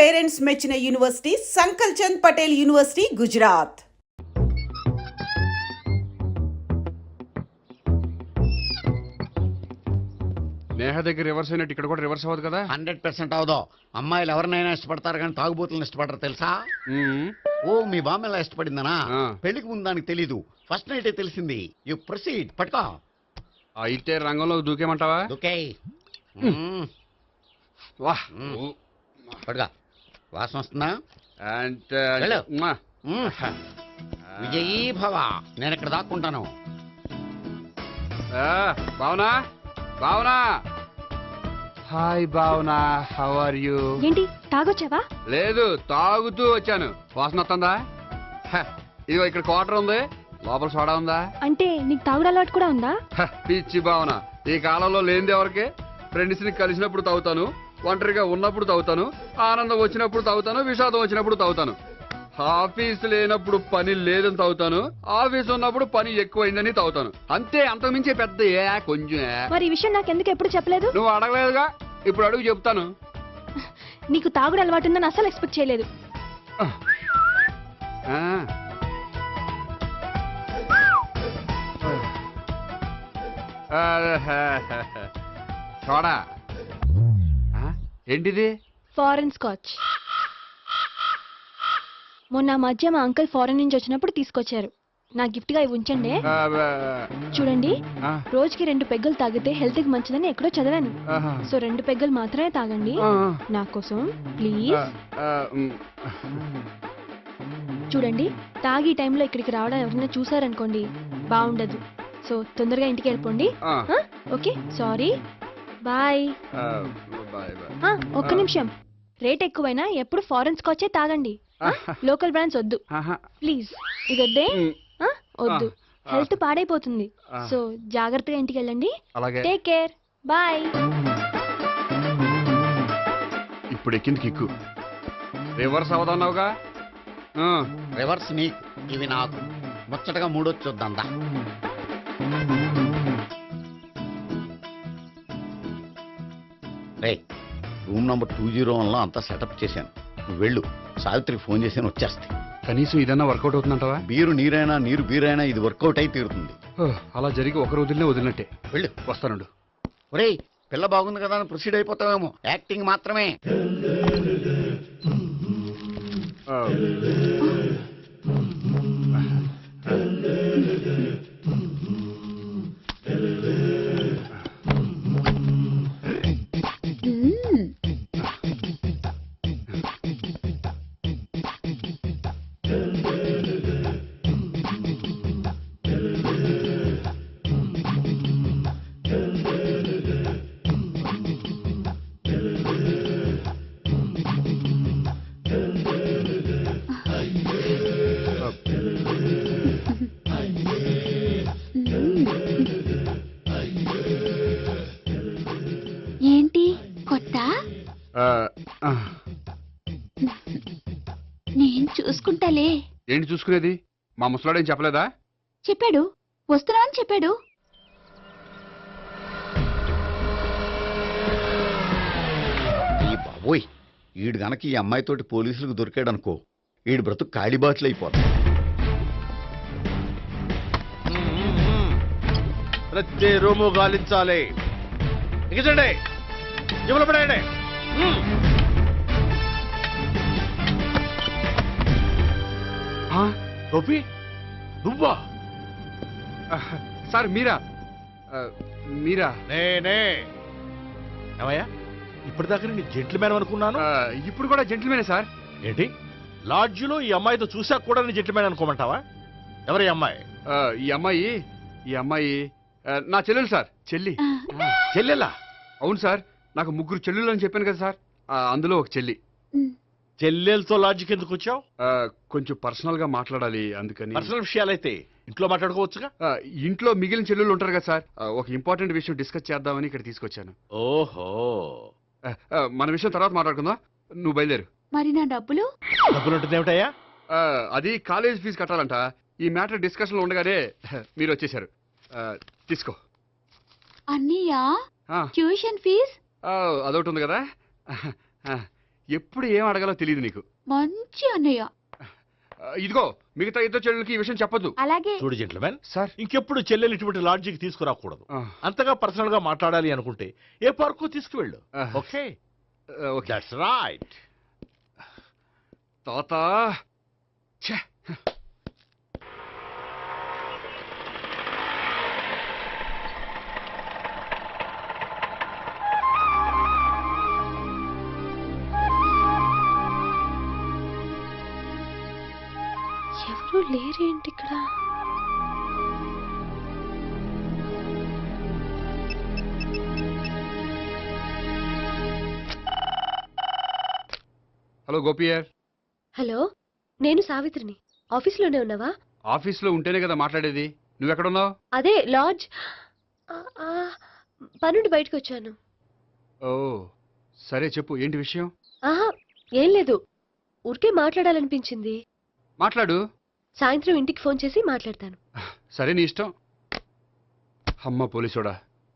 Parents మెచ్చిన university సంకల్ Chand Patel university Gujarat. Neha దగ్గర reverse అయినట్టు ఇక్కడ కూడా రివర్స్ అవ్వదు కదా. 100% అవదో. అమ్మాయిలు ఎవరినైనా ఇష్టపడతారు కానీ తాగుబోతులను ఇష్టపడరు తెలుసా? ఓ మీ బామ్మ ఎలా ఇష్టపడిందనా? పెళ్లికి ముందు దానికి తెలీదు, ఫస్ట్ నైటే తెలిసింది. You proceed. పట్టుకో. అయితే రంగంలో దూకేమంటావా? ఓకే వాహ్ పట్టుకో. వాసన వస్తుందా? అంటే వెళ్ళు. విజయీ భవ. నేను ఇక్కడ దాక్కుంటాను. Bhavana, Bhavana. Hi Bhavana, how are you? ఏంటి తాగొచ్చావా? లేదు, తాగుతూ వచ్చాను. వాసన వస్తుందా? ఇదిగో ఇక్కడ క్వార్టర్ ఉంది, లోపల సోడా ఉందా? అంటే నీకు తాగుడు అలవాటు కూడా ఉందా? పిచ్చి భావన, ఈ కాలంలో లేనిది ఎవరికి? ఫ్రెండ్స్ ని కలిసినప్పుడు తాగుతాను, ఒంటరిగా ఉన్నప్పుడు తాగుతాను, ఆనందం వచ్చినప్పుడు తాగుతాను, విషాదం వచ్చినప్పుడు తాగుతాను. ఆఫీస్ లేనప్పుడు పని లేదని తాగుతాను, ఆఫీస్ ఉన్నప్పుడు పని ఎక్కువైందని తాగుతాను. అంతే, అంతకుమించే పెద్ద కొంచెం. మరి ఈ విషయం నాకెందుకు ఎప్పుడు చెప్పలేదు? నువ్వు అడగలేదుగా, ఇప్పుడు అడుగు చెప్తాను. నీకు తాగుడు అలవాటు ఉందని అసలు ఎక్స్పెక్ట్ చేయలేదు. చూడా, ఏంటిది? Foreign scotch. మొన్న మధ్య మా అంకుల్ ఫారెన్ నుంచి వచ్చినప్పుడు తీసుకొచ్చారు. నా గిఫ్ట్ గా ఇవి ఉంచండి. చూడండి, రోజుకి 2 పెగ్గులు తాగితే హెల్త్ కి మంచిదని ఎక్కడో చదివాను. సో 2 పెగ్గులు మాత్రమే తాగండి నా కోసం ప్లీజ్. చూడండి, తాగి టైంలో ఇక్కడికి రావడం ఎవరైనా చూసారనుకోండి బాగుండదు. సో తొందరగా ఇంటికి వెళ్ళిపోండి. Okay, sorry, bye. ఒక్క నిమిషం, రేట్ ఎక్కువైనా ఎప్పుడు ఫారెన్ స్కాచే తాగండి, లోకల్ బ్రాండ్స్ వద్దు ప్లీజ్. ఇది వద్దే, వద్దు, హెల్త్ పాడైపోతుంది. సో జాగ్రత్తగా ఇంటికి వెళ్ళండి. Take care, bye. ఇప్పుడు ఎక్కింది కిక్కు. రివర్స్ అవదన్నావుగా. రివర్స్ నీకు, ఇవి నాకు. ముచ్చటగా మూడొచ్చు చూద్దాందా. రే, రూమ్ నంబర్ 201లో అంతా సెటప్ చేశాను. నువ్వు వెళ్ళు, సావిత్రికి ఫోన్ చేశాను, వచ్చేస్తాయి. కనీసం ఇదన్నా వర్కౌట్ అవుతుందంటావా? బీరు నీరైనా నీరు బీరైనా ఇది వర్కౌట్ అయి తీరుతుంది. అలా జరిగి ఒకరు వదిలినట్టే. వెళ్ళు, వస్తానుండు. ఒరేయ్, పిల్ల బాగుంది కదా అని ప్రొసీడ్ అయిపోతావేమో. యాక్టింగ్ మాత్రమే. ఏంటి కొత్త? నేను చూసుకుంటాలే. ఏంటి చూసుకునేది? మా ముసలాడేం చెప్పలేదా? చెప్పాడు, వస్తున్నా అని చెప్పాడు. ఈ బాబోయ్, ఈడు గనక ఈ అమ్మాయితోటి పోలీసులకు దొరికాడనుకో, ఈడు బ్రతుకు కాళీబాట్లు అయిపోతాడు. ప్రతి రూము గాలించాలి. ఎగిచండి, జబ్బులు పడేయండి. గోపి, నువ్వా? సార్ మీరా? మీరా? నేనే. ఏమయ్యా, ఇప్పటిదాకా నీ జెంట్లమ్యాన్ అనుకున్నాను. ఇప్పుడు కూడా జెంట్లమేనే సార్. ఏంటి, లాడ్జిలో ఈ అమ్మాయితో చూసాక కూడా నీ జెంట్లమ్యాన్ అనుకోమంటావా? ఎవరి అమ్మాయి? ఈ అమ్మాయి నా చెల్లెలు సార్. చెల్లెలా? అవును సార్, నాకు 3 చెల్లెలు అని చెప్పాను కదా సార్, అందులో ఒక చెల్లి. చెల్లెలతో లాడ్జికి ఎందుకు వచ్చావు? కొంచెం పర్సనల్ గా మాట్లాడాలి, అందుకని. పర్సనల్ విషయాలైతే ఇంట్లో మాట్లాడుకోవచ్చుగా. ఇంట్లో మిగిలిన చెల్లెలు ఉంటారు కదా సార్, ఒక ఇంపార్టెంట్ విషయం డిస్కస్ చేద్దామని ఇక్కడ తీసుకొచ్చాను. ఓహో, మన విషయం తర్వాత మాట్లాడుకుందాం, నువ్వు బయలుదేరు. మరి నా డబ్బులు? డబ్బులు ఉంటుంది ఏమిటయ్యా? అది కాలేజ్ ఫీజు కట్టాలంట. ఈ మ్యాటర్ డిస్కషన్ లో ఉండగానే మీరు వచ్చేసారు. తీసుకో. అన్నయ్యా, ట్యూషన్ ఫీజ్? అదొకటి ఉంది కదా. ఎప్పుడు ఏం అడగాలో తెలియదు నీకు. మంచి అన్నయ్య. ఇదిగో మిగతా ఇద్దరు చెల్లెలకి ఈ విషయం చెప్పొద్దు. అలాగే. చూడు జెంట్మెన్, సార్ ఇంకెప్పుడు చెల్లెలు ఇటువంటి లాడ్జికి తీసుకురాకూడదు. అంతగా పర్సనల్ గా మాట్లాడాలి అనుకుంటే ఏ పార్కు తీసుకువెళ్ళు. Okay okay that's right. తాత ఛే. ఎవరు లేరేంటి ఇక్కడ? హలో గోపియర్. హలో, నేను సావిత్రిని. ఆఫీస్లోనే ఉన్నావా? ఆఫీస్లో ఉంటేనే కదా మాట్లాడేది. నువ్వెక్కడున్నావు? అదే లాడ్జ్. పనుండి బయటకు వచ్చాను. ఓ సరే చెప్పు, ఏంటి విషయం? ఆహా, ఏం లేదు, ఊరికే మాట్లాడాలనిపించింది. మాట్లాడు. సాయంత్రం ఇంటికి ఫోన్ చేసి మాట్లాడతాను. సరే నీ ఇష్టం. అమ్మ పోలీసోడా,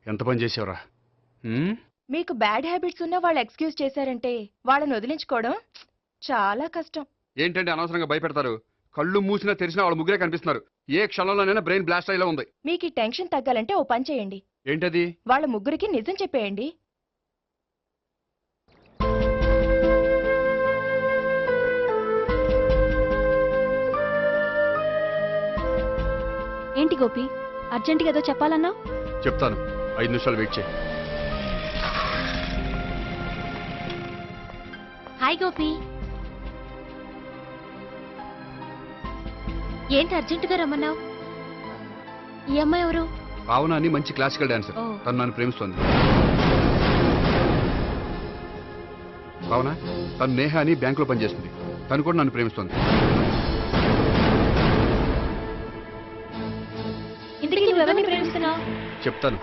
ఎంత పని చేసావురా. మీకు బ్యాడ్ హ్యాబిట్స్ ఉన్న వాళ్ళు ఎక్స్క్యూజ్ చేశారంటే వాళ్ళని వదిలించుకోవడం చాలా కష్టం. ఏంటంటే అనవసరంగా భయపెడతారు. కళ్ళు మూసినా తెరిచినా వాళ్ళ ముగ్గురే కనిపిస్తున్నారు. ఏ క్షణంలోనైనా బ్రెయిన్ బ్లాస్ట్ అయ్యేలా ఉంది. మీకు ఈ టెన్షన్ తగ్గాలంటే ఓ పని చేయండి. ఏంటది? వాళ్ళ ముగ్గురికి నిజం చెప్పేయండి. ఏంటి గోపి, అర్జెంటుగా ఏదో చెప్పాలన్నావు? చెప్తాను, 5 నిమిషాలు వెయిట్ చేయి. హాయ్ గోపి. ఏంటి అర్జెంటుగా రమ్మన్నావు? ఈ అమ్మాయి ఎవరు? భావన అని మంచి క్లాసికల్ డాన్సర్. ఓ. తను నన్ను ప్రేమిస్తోంది. భావన, తను నేహ అని బ్యాంకులో పనిచేస్తుంది. తను కూడా నన్ను ప్రేమిస్తోంది. ఇంతకీ నువ్వెవరిని ప్రేమిస్తున్నావు? చెప్తాను.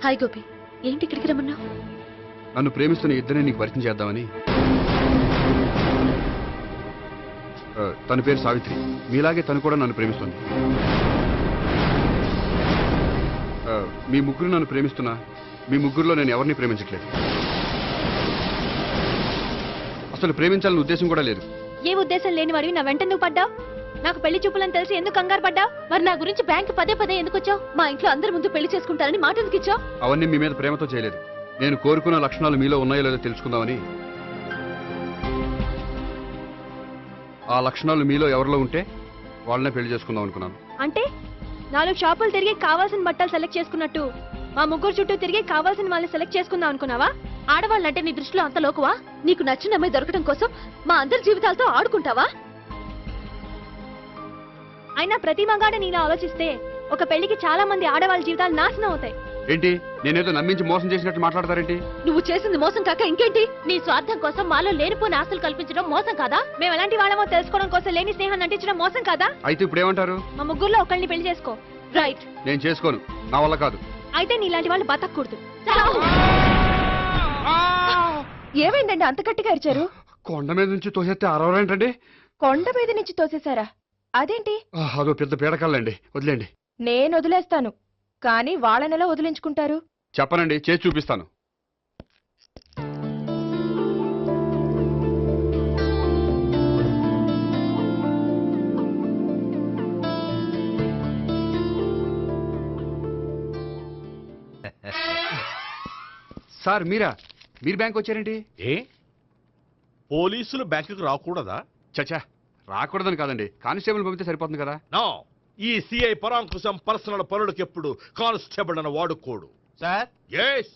హాయ్ గోపి, ఏంటి ఇక్కడికి రమ్మన్నావు? నన్ను ప్రేమిస్తున్న ఇద్దరిని నీకు పరిచయం చేద్దామని. తన పేరు సావిత్రి. మీలాగే తను కూడా నన్ను ప్రేమిస్తుంది. మీ ముగ్గురు నన్ను ప్రేమిస్తున్నా, మీ ముగ్గురులో నేను ఎవరిని ప్రేమించట్లేదు. అసలు ప్రేమించాలని ఉద్దేశం కూడా లేదు. ఏ ఉద్దేశం లేని వాడివి నా వెంట నువ్వు పడ్డావు? నాకు పెళ్లి చూపులని తెలిసి ఎందుకు కంగారు పడ్డావు? మరి నా గురించి బ్యాంక్ పదే ఎందుకు వచ్చావు? మా ఇంట్లో అందరి ముందు పెళ్లి చేసుకుంటారని మాట ఎందుకు ఇచ్చావు? అవన్నీ మీ మీద ప్రేమతో చేయలేదు. నేను కోరుకున్న లక్షణాలు మీలో ఉన్నాయో లేదో తెలుసుకుందామని. ఆ లక్షణాలు మీలో ఎవరిలో ఉంటే వాళ్ళనే పెళ్లి చేసుకుందాం అనుకున్నాను. అంటే 4 షాపులు తిరిగి కావాల్సిన బట్టలు సెలెక్ట్ చేసుకున్నట్టు మా ముగ్గురు చుట్టూ తిరిగి కావాల్సిన వాళ్ళని సెలెక్ట్ చేసుకుందాం అనుకున్నావా? ఆడవాళ్ళంటే నీ దృష్టిలో అంత లోకువా? నీకు నచ్చిన అమ్మాయి దొరకడం కోసం మా అందరి జీవితాలతో ఆడుకుంటావా? అయినా ప్రతి మగాడ నీలా ఆలోచిస్తే ఒక పెళ్లికి చాలా మంది ఆడవాళ్ళ జీవితాలు నాశనం అవుతాయి. ఏంటి, నేనేదో నమ్మించి మోసం చేసినట్టు మాట్లాడతారేంటి? నువ్వు చేసింది మోసం కాక ఇంకేంటి? నీ స్వార్థం కోసం మాలో లేనిపోని ఆస్తులు కల్పించడం మోసం కాదా? మేము ఎలాంటి వాళ్ళమో తెలుసుకోవడం కోసం లేని స్నేహాన్ని నటించడం మోసం కాదా? అయితే ఇప్పుడు ఏమంటారు? మా ముగ్గురులో ఒకళ్ళని పెళ్లి చేసుకో. రైట్. నేను చేసుకోను, నా వల్ల కాదు. అయితే నీలాంటి వాళ్ళు బతకూడదు. ఏమైందండి అంత గట్టిగా అరిచారు? కొండ మీద నుంచి తోసేస్తే అరవరేంటండి? కొండ మీద నుంచి తోసేశారా? అదేంటి? అదో పెద్ద పీడకాలండి, వదిలేండి. నేను వదిలేస్తాను, కానీ వాళ్ళనెలా వదిలించుకుంటారు? చెప్పనండి, చేసి చూపిస్తాను. సార్ మీరా? మీరు బ్యాంక్ వచ్చారేంటి? ఏ పోలీసులు బ్యాంకుకు రాకూడదా? చచ్చా, రాకూడదని కాదండి, కానిస్టేబుల్ పంపితే సరిపోతుంది కదా. నో, ఈ సిఐ పరాంకుశం పర్సనల్ పనులకు ఎప్పుడు కానిస్టేబుల్ అని వాడుకోడు. సార్, ఎస్,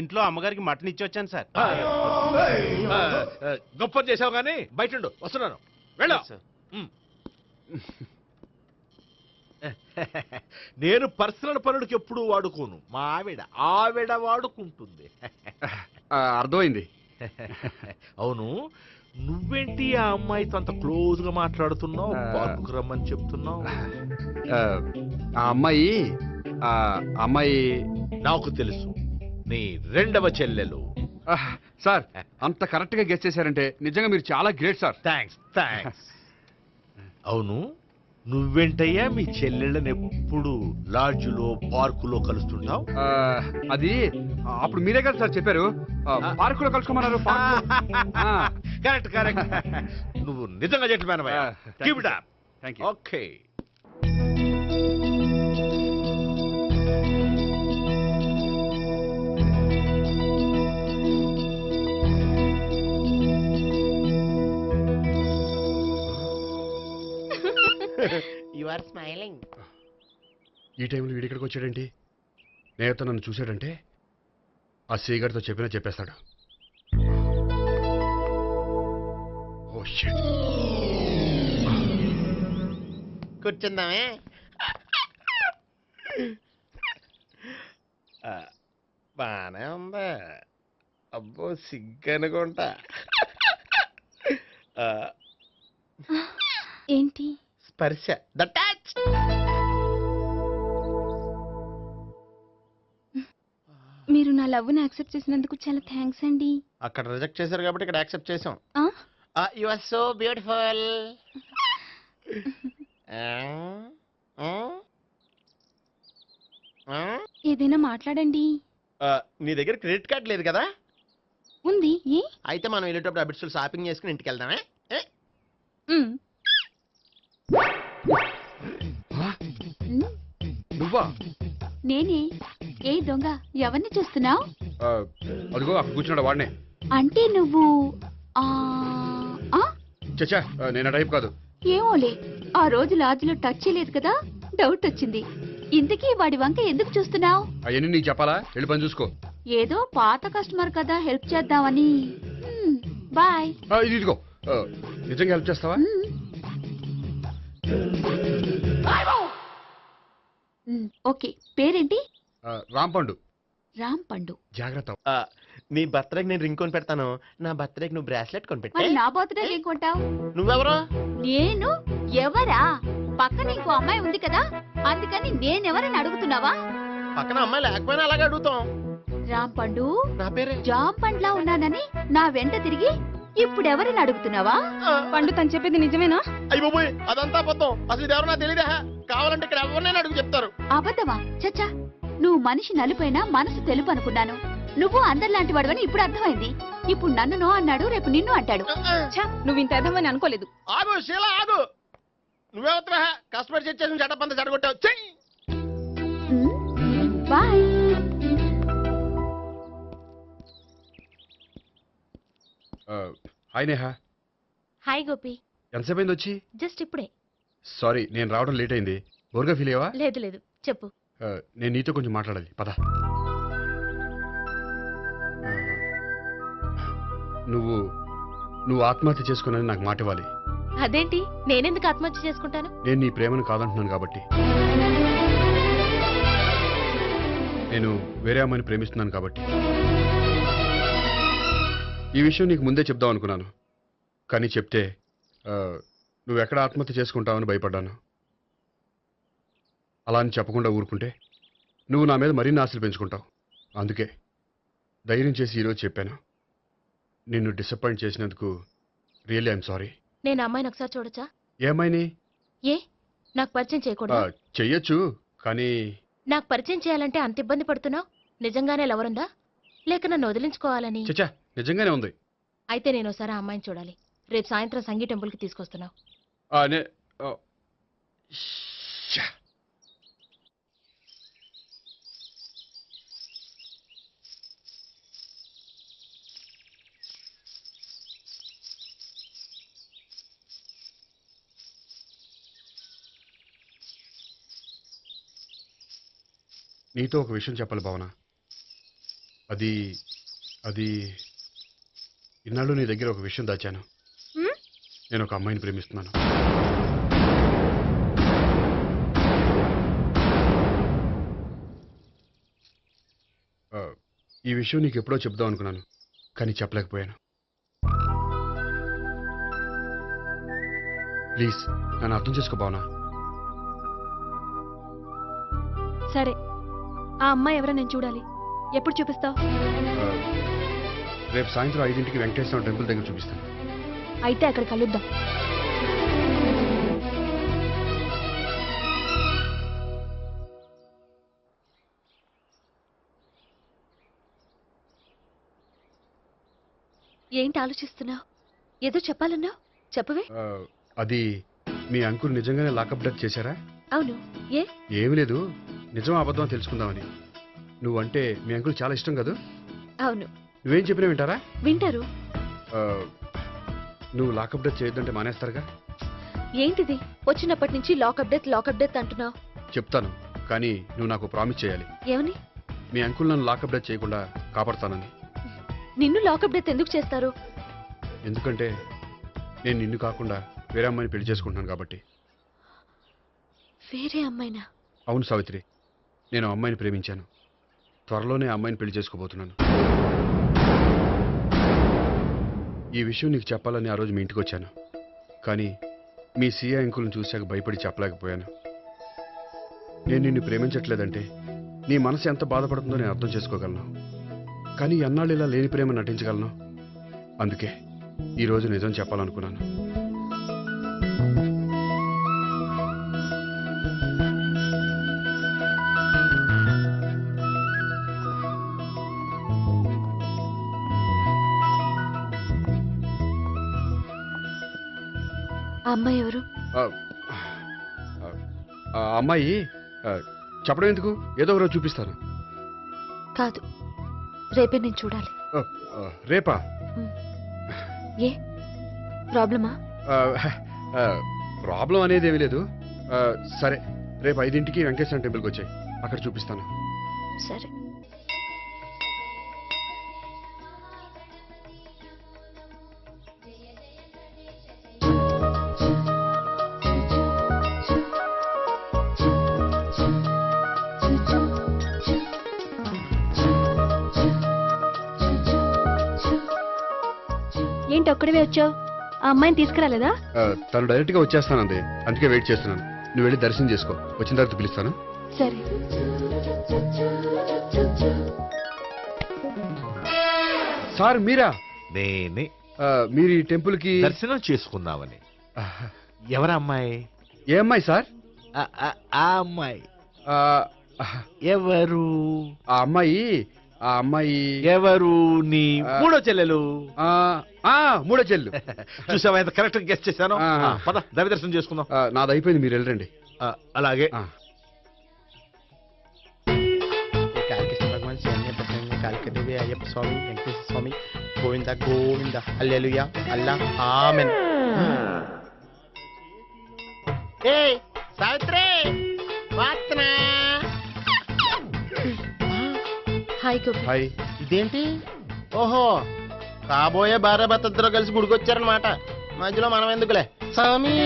ఇంట్లో అమ్మగారికి మటన్ ఇచ్చి వచ్చాను సార్. గొప్ప చేసావు కానీ బయట వస్తున్నాను, వెళ్ళా. సార్. నేను పర్సనల్ పనులకు ఎప్పుడు వాడుకోను, మా ఆవిడ వాడుకుంటుంది. అర్థమైంది. అవును, నువ్వేంటి ఆ అమ్మాయితో అంత క్లోజ్ గా మాట్లాడుతున్నావు? పార్కుకు రమ్మని చెప్తున్నావు. ఆ అమ్మాయి నాకు తెలుసు, నీ రెండవ చెల్లెలు. సార్, అంత కరెక్ట్ గా గెస్ చేశారంటే నిజంగా మీరు చాలా గ్రేట్ సార్. థ్యాంక్స్. అవును, నువ్వేంటయ్యా మీ చెల్లెళ్ళని ఎప్పుడు లాడ్జ్లో పార్కులో కలుస్తుంటావు? అది అప్పుడు మీరే కదా సార్ చెప్పారు పార్కులో కలుసుకోమన్నారు. Correct correct. నువ్వు నిజంగా జెంటిల్‌మ్యాన్ అయ్యా. Keep it up. Thank you. Okay. You are smiling. ఈ టైంలో వీడి ఇక్కడికి వచ్చాడేంటి? నేత నన్ను చూశాడంటే ఆ సీగారితో చెప్పినా చెప్పేస్తాడు. Oh shit. కూర్చుందామే. బానే ఉందా? అబ్బో సిగ్గనుకుంటా. ఏంటి? స్పర్శ. The touch. మీరు నా లవ్ని యాక్సెప్ట్ చేసినందుకు చాలా థ్యాంక్స్ అండి. అక్కడ రిజెక్ట్ చేశారు కాబట్టి ఇక్కడ యాక్సెప్ట్ చేసాం. ఆ? You are so beautiful. ఏదైనా మాట్లాడండి. నీ దగ్గర క్రెడిట్ కార్డ్ లేదు కదా? ఉంది. ఏ? అయితే మనం వెళ్ళేటప్పుడు అబిట్స్ షాపింగ్ చేసుకుని ఇంటికి వెళ్దామే. ఉమ్. నువ్వా? నేనే. ఏ దొంగ, ఎవరిని చూస్తున్నావు? అదిగో అక్కడ కూర్చున్నాడు వాడినే. అంటే నువ్వు ఆ ఆ? చచ్చా నేను టైప్ కాదు. ఏమోలే, ఆ రోజు లాడ్జ్లో టచ్ చేయలేదు కదా, డౌట్ వచ్చింది. ఇంతకీ వాడి వంక ఎందుకు చూస్తున్నావు? అవన్నీ నీకు చెప్పాలా? వెళ్ళి పని చూసుకో. ఏదో పాత కస్టమర్ కదా, హెల్ప్ చేద్దామని. బాయ్. ఇదిగో నిజంగా హెల్ప్ చేస్తావా? ఓకే. పేరేంటి? రాంపండు. రామ్ పండు. జాగ్రత్త. నీ బర్త్డేకి నేను రింగ్ కొని పెడతాను. నా బర్త్డేకి నువ్వు బ్రాస్లెట్ కొని మరి పెట్టే. నా బర్త్డే ఏం కొంటావు? నువ్వెవరు? నేను ఎవరా? పక్కన ఇంకో అమ్మాయి ఉంది కదా, అందుకని నేనెవరని అడుగుతున్నావా? పక్కన అమ్మాయి లేకపోయినా అలాగే అడుగుతాం. రామ్ పండు, నా పేరే జామ్ పండ్లా ఉన్నానని నా వెంట తిరిగి ఇప్పుడెవరని అడుగుతున్నావా? పండు తను చెప్పేది నిజమేనా? అయ్యి బాబోయ్, అదంతా అబద్ధం. అసలు ఇది ఎవరో నాకు తెలియదా? కావాలంటే ఇక్కడ ఎవరినైనా అడుగు చెప్తారు. అబద్ధమా? చచ్చా, నువ్వు మనిషి నలుపైనా మనసు తెలుపు అనుకున్నాను. నువ్వు అందరిలాంటి వాడవని ఇప్పుడు అర్థమైంది. ఇప్పుడు నన్ను నో అన్నాడు, రేపు నిన్ను అంటాడు. నువ్వు ఇంత అర్థమని అనుకోలేదు. ఆగు శీలా, ఆగు. నువ్వెవరా? కస్టమర్ చేసి చెడ్డ చెడగొట్టావు. చెయ్యి. Bye. Hi Neha. Hi Gopi. ఎంతసేపు అయింది వచ్చి? జస్ట్ ఇప్పుడే. సారీ నేను రావడం లేట్ అయింది. బోర్గా ఫీల్ అయ్యావా? లేదు లేదు, చెప్పు. నేను నీతో కొంచెం మాట్లాడాలి, పద. నువ్వు ఆత్మహత్య చేసుకున్నది నాకు మాట ఇవ్వాలి. అదేంటి, నేనెందుకు ఆత్మహత్య చేసుకుంటాను? నేను నీ ప్రేమను కాదంటున్నాను కాబట్టి. నేను వేరే అమ్మాయిని ప్రేమిస్తున్నాను కాబట్టి. ఈ విషయం నీకు ముందే చెప్దాం అనుకున్నాను, కానీ చెప్తే నువ్వు ఎక్కడ ఆత్మహత్య చేసుకుంటావని భయపడ్డాను. అలా అని చెప్పకుండా ఊరుకుంటే నువ్వు నా మీద మరిన్ని ఆశలు పెంచుకుంటావు. అందుకే ధైర్యం చేసి ఈరోజు చెప్పాను. నిన్ను డిసప్పాయింట్ చేసినందుకు రియల్లీ ఐఎమ్ సారీ. నేను అమ్మాయిని ఒకసారి చూడొచ్చా? ఏమైనా ఏ, నాకు పరిచయం చేయకూడదు? చెయ్యొచ్చు, కానీ నాకు పరిచయం చేయాలంటే అంత ఇబ్బంది పడుతున్నావు? నిజంగానే లవరుందా, లేక నన్ను వదిలించుకోవాలని? చచ్చా నిజంగానే ఉంది. అయితే నేను ఒకసారి ఆ అమ్మాయిని చూడాలి. రేపు సాయంత్రం సంగీ టెంపుల్కి తీసుకొస్తున్నావు. నీతో ఒక విషయం చెప్పాలి భావన. అది ఇన్నాళ్ళు నీ దగ్గర ఒక విషయం దాచాను. నేను ఒక అమ్మాయిని ప్రేమిస్తున్నాను. ఈ విషయం నీకు ఎప్పుడో చెప్దాం అనుకున్నాను, కానీ చెప్పలేకపోయాను. ప్లీజ్ నన్ను అర్థం చేసుకో భావన. సరే, ఆ అమ్మాయి ఎవరో నేను చూడాలి. ఎప్పుడు చూపిస్తావు? రేపు సాయంత్రం 5ంటికి వెంకటేశ్వర టెంపుల్ దగ్గర చూపిస్తాను. అయితే అక్కడ కలుద్దాం. ఏంటి ఆలోచిస్తున్నావు? ఏదో చెప్పాలన్నావు, చెప్పవే. అది మీ అంకుల్ నిజంగానే లాకప్ డెత్ చేశారా? అవును. ఏ? ఏమీ లేదు, నిజం అబద్ధం తెలుసుకుందామని. నువ్వంటే మీ అంకుల్ చాలా ఇష్టం కదా? అవును. నువ్వేం చెప్పినా వింటారా? వింటారు. ఆ, నువ్వు లాకప్ డెత్ చేయొద్దంటే మానేస్తారుగా? ఏంటిది వచ్చినప్పటి నుంచి లాకప్ డెత్ అంటున్నావు? చెప్తాను, కానీ నువ్వు నాకు ప్రామిస్ చేయాలి. ఏమని? మీ అంకుల్ నన్ను లాకప్ డెత్ చేయకుండా కాపాడుతానని. నిన్ను లాకప్ డెత్ ఎందుకు చేస్తారు? ఎందుకంటే నేను నిన్ను కాకుండా వేరే అమ్మాయిని పెళ్లి చేసుకుంటున్నాను కాబట్టి. వేరే అమ్మాయినా? అవును సావిత్రి, నేను ఆ అమ్మాయిని ప్రేమించాను. త్వరలోనే ఆ అమ్మాయిని పెళ్లి చేసుకోబోతున్నాను. ఈ విషయం నీకు చెప్పాలని ఆ రోజు మీ ఇంటికి వచ్చాను, కానీ మీ సీఏ అంకుల్ని చూశాక భయపడి చెప్పలేకపోయాను. నేను నిన్ను ప్రేమించట్లేదంటే నీ మనసు ఎంత బాధపడుతుందో నేను అర్థం చేసుకోగలను, కానీ ఎన్నాళ్ళు ఇలా లేని ప్రేమ నటించగలను? అందుకే ఈరోజు నిజం చెప్పాలనుకున్నాను. ఆ అమ్మాయి ఎవరు? ఆ ఆ అమ్మాయి చెప్పడం ఎందుకు, ఏదో ఒక రోజు చూపిస్తాను. కాదు, రేపే నేను చూడాలి. రేపా? ఏ ప్రాబ్లమా? ప్రాబ్లం అనేది ఏమీ లేదు. సరే, రేపు 5ంటికి వెంకటేశ్వర టెంపుల్కి వచ్చాయి, అక్కడ చూపిస్తాను. సరే. ఏంటి ఒక్కడివే వచ్చావు? ఆ అమ్మాయిని తీసుకురాలేదా? తను డైరెక్ట్ గా వచ్చేస్తానంది, అందుకే వెయిట్ చేస్తున్నాను. నువ్వు వెళ్ళి దర్శనం చేసుకో, వచ్చిన తర్వాత పిలుస్తాను. సరే. సార్ మీరా? నేనే. మీరు ఈ టెంపుల్ కి దర్శనం చేసుకుందామని. ఎవరా అమ్మాయి? ఏ అమ్మాయి సార్? ఆ అమ్మాయి ఎవరు? ఆ అమ్మాయి ఎవరు? నీ మూడో చెల్లెలు. మూడో చెల్లు. చూసావా ఎంత కరెక్ట్ గెస్ట్ చేశాను. పద దైవ దర్శనం చేసుకుందాం. నాది అయిపోయింది, మీరు వెళ్ళండి. అలాగే. కాళికేశ్వర భగవాన్ శరణ్య ప్రసన్న కాళికదేవి అయ్యప్ప స్వామి వెంకటేశ్వర స్వామి గోవింద గోవింద హల్లెలూయా అల్లా ఆమెన్. ఏయ్ సావిత్రి, వాత్నా. హాయ్ గోపి. హాయ్. ఇదేంటి? ఓహో, కాబోయే భార్య భర్తద్దరు కలిసి గుడికొచ్చారనమాట. మధ్యలో మనం ఎందుకులే స్వామి.